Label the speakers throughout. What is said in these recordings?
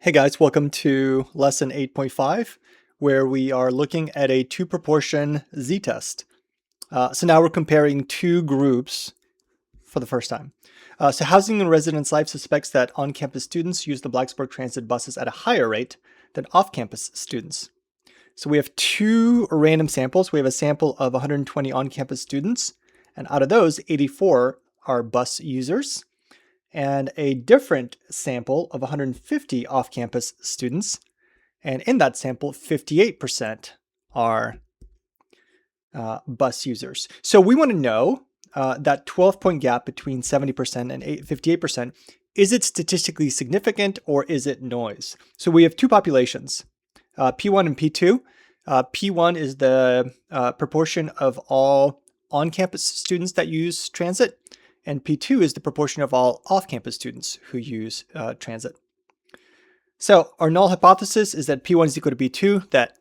Speaker 1: Hey guys, welcome to lesson 8.5, where we are looking at a two-proportion z-test. So now we're comparing two groups for the first time. So Housing and Residence Life suspects that on-campus students use the Blacksburg Transit buses at a higher rate than off-campus students. So we have two random samples. We have a sample of 120 on-campus students, and out of those, 84 are bus users, and a different sample of 150 off-campus students. And in that sample, 58% are bus users. So we want to know that 12-point gap between 70% and 58%, is it statistically significant or is it noise? So we have two populations, P1 and P2. P1 is the proportion of all on-campus students that use transit, and P2 is the proportion of all off-campus students who use transit. So our null hypothesis is that P1 is equal to P2, that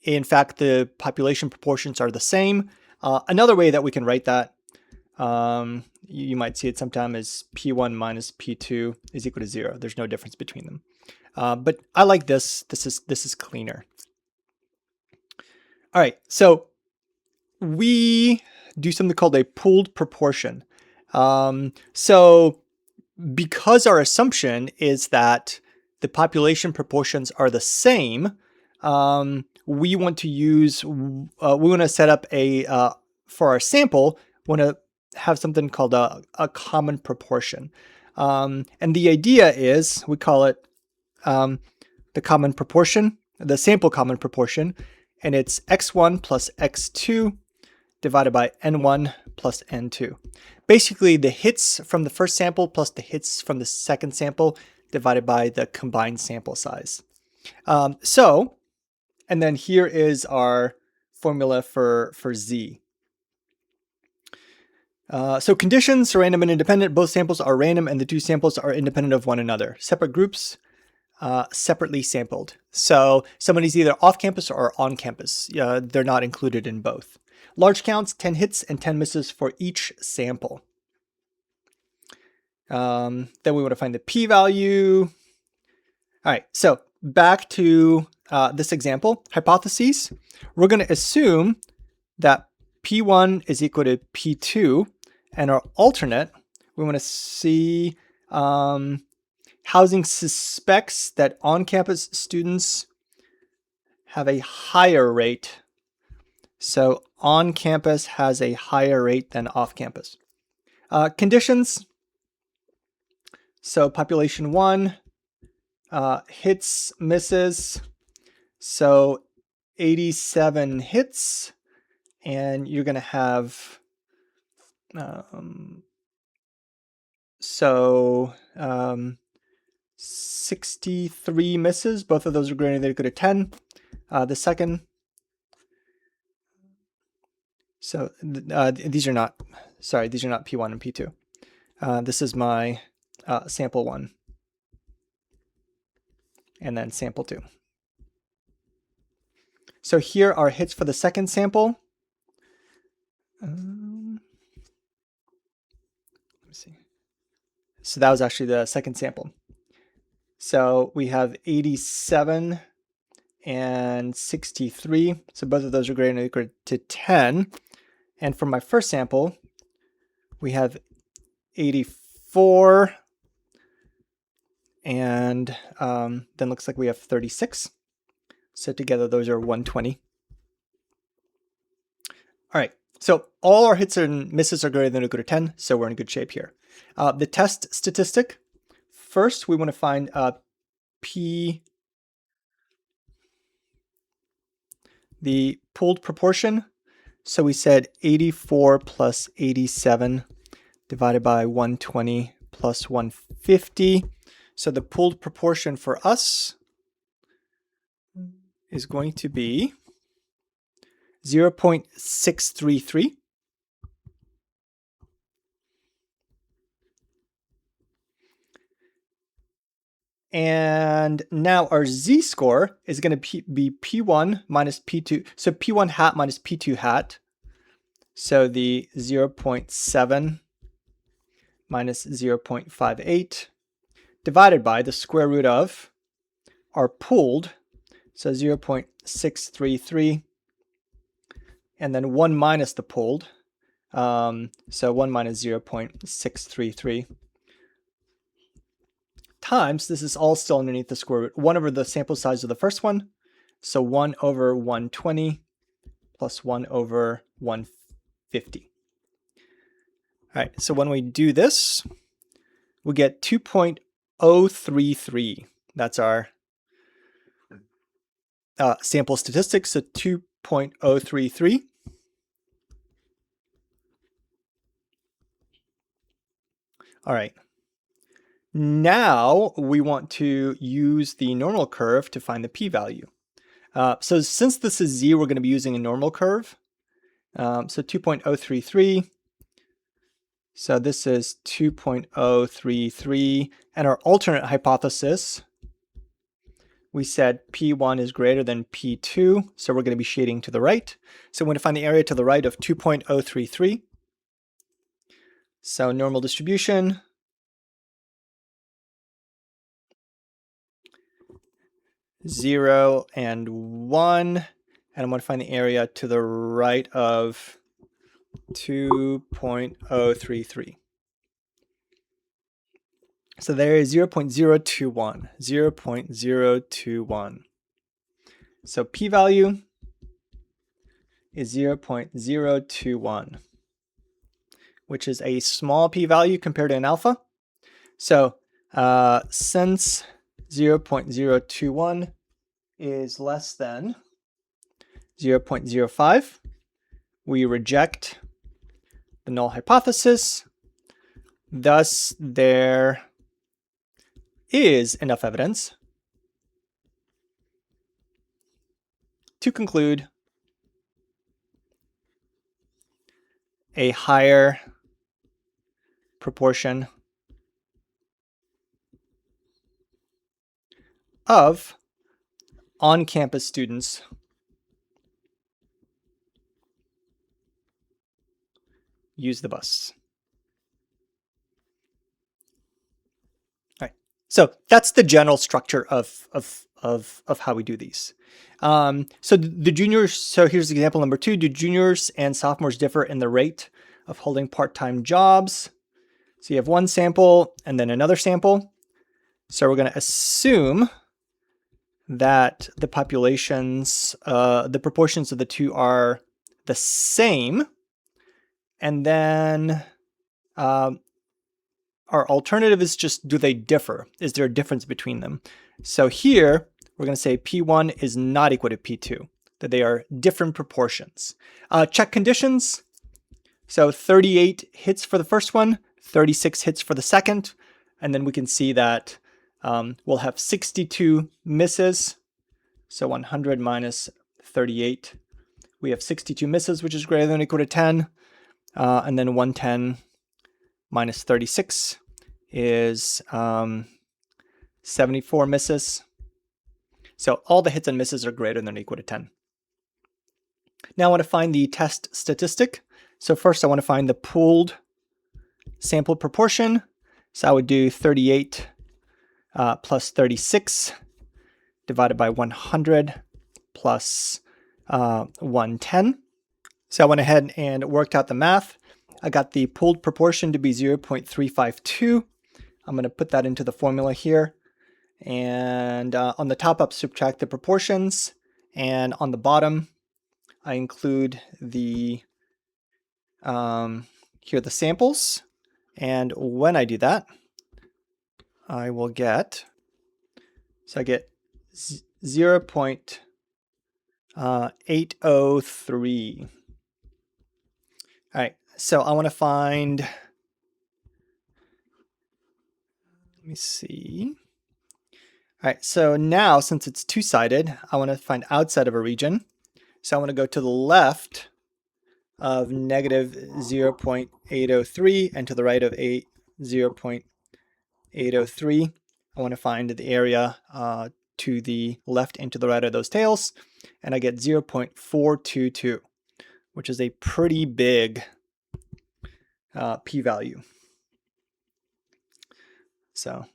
Speaker 1: in fact the population proportions are the same. Another way that we can write that, you might see it sometime as P1 minus P2 is equal to 0. There's no difference between them. But I like this. This is cleaner. All right, so we do something called a pooled proportion. So because our assumption is that the population proportions are the same, we want to set up for our sample, we want to have something called a common proportion. And the idea is, we call it the common proportion, the sample common proportion, and it's x1 plus x2 divided by n1 plus n2. Basically, the hits from the first sample plus the hits from the second sample divided by the combined sample size. And then here is our formula for Z. So conditions are random and independent. Both samples are random and the two samples are independent of one another. Separate groups, separately sampled. So somebody's either off campus or on campus. They're not included in both. Large counts, 10 hits and 10 misses for each sample. Then we want to find the p-value. All right, so back to this example. Hypotheses. We're going to assume that P1 is equal to P2, and our alternate, we want to see housing suspects that on-campus students have a higher rate. So on-campus has a higher rate than off-campus. Conditions. So population 1, hits, misses. So 87 hits, and you're going to have 63 misses. Both of those are greater than or equal to 10. The second. So these are not P1 and P2. This is my sample 1, and then sample 2. So here are hits for the second sample. Let me see. So that was actually the second sample. So we have 87 and 63. So both of those are greater than or equal to 10. And for my first sample, we have 84. And then looks like we have 36. So together those are 120. All right, so all our hits and misses are greater than or equal to 10, so we're in good shape here. The test statistic. First, we want to find the pooled proportion. So we said 84 plus 87 divided by 120 plus 150. So the pooled proportion for us is going to be 0.633. And now our z-score is going to be P1 minus P2. So P1 hat minus P2 hat. So the 0.7 minus 0.58 divided by the square root of are pooled, so 0.633, and then 1 minus the pooled, so 1 minus 0.633, times, this is all still underneath the square root, 1 over the sample size of the first one, so 1 over 120 plus 1 over 150. All right, so when we do this, we get 2.033. That's our sample statistics, so 2.033. All right. Now we want to use the normal curve to find the p-value. So since this is z, we're going to be using a normal curve. So 2.033. So this is 2.033. And our alternate hypothesis, we said P1 is greater than P2. So we're going to be shading to the right. So we're going to find the area to the right of 2.033. So normal distribution. 0 and 1, and I'm going to find the area to the right of 2.033. So there is 0.021, 0.021. So p-value is 0.021, which is a small p-value compared to an alpha. So since 0.021 is less than 0.05, we reject the null hypothesis. Thus, there is enough evidence to conclude a higher proportion of on-campus students use the bus. All right. So that's the general structure of how we do these. So the juniors, so here's example number 2. Do juniors and sophomores differ in the rate of holding part-time jobs? So you have one sample and then another sample. So we're going to assume that the populations, the proportions of the two are the same. And then our alternative is just, do they differ? Is there a difference between them? So here, we're going to say P1 is not equal to P2, that they are different proportions. Check conditions. So 38 hits for the first one, 36 hits for the second. And then we can see that we'll have 62 misses. So 100 minus 38. We have 62 misses, which is greater than or equal to 10. And then 110 minus 36 is 74 misses. So all the hits and misses are greater than or equal to 10. Now I want to find the test statistic. So first I want to find the pooled sample proportion. So I would do 38 plus 36 divided by 100 plus 110. So I went ahead and worked out the math. I got the pooled proportion to be 0.352. I'm going to put that into the formula here. And on the top, I'll subtract the proportions. And on the bottom, I include the here the samples. And when I do that, I will get, so I get 0.803. All right, so I want to find, let me see. All right, so now since it's two-sided, I want to find outside of a region. So I want to go to the left of negative 0.803 and to the right of 0.803. I want to find the area to the left and to the right of those tails, and I get 0.422, which is a pretty big p-value. So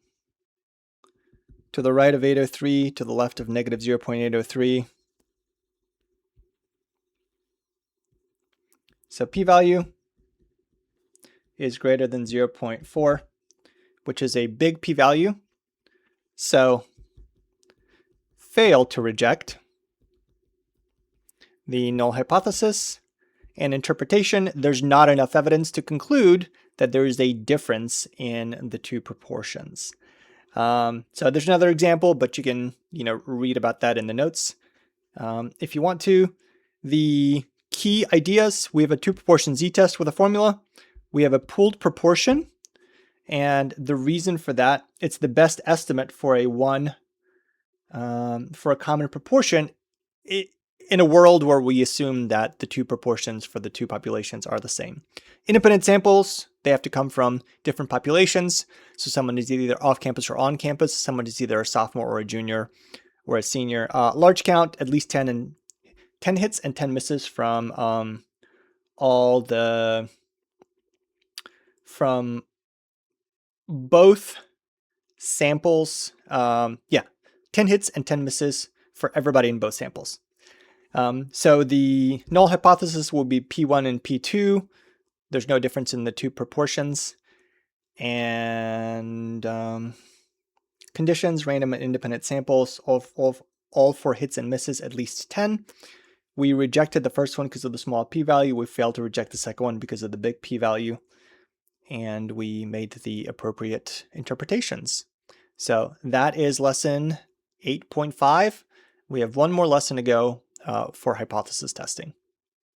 Speaker 1: to the right of 803, to the left of negative 0.803. So p-value is greater than 0.4, which is a big p-value. So fail to reject the null hypothesis. And interpretation, there's not enough evidence to conclude that there is a difference in the two proportions. So there's another example, but you can read about that in the notes if you want to. The key ideas: we have a two proportion z-test with a formula. We have a pooled proportion, and the reason for that, it's the best estimate for a common proportion in a world where we assume that the two proportions for the two populations are the same. Independent samples, they have to come from different populations. So someone is either off campus or on campus. Someone is either a sophomore or a junior or a senior. Large count, at least 10 hits and 10 misses from both samples. 10 hits and 10 misses for everybody in both samples. So the null hypothesis will be P1 and P2. There's no difference in the two proportions. And conditions, random and independent samples, all for hits and misses, at least 10. We rejected the first one because of the small p-value. We failed to reject the second one because of the big p-value. And we made the appropriate interpretations. So that is lesson 8.5. We have one more lesson to go for hypothesis testing.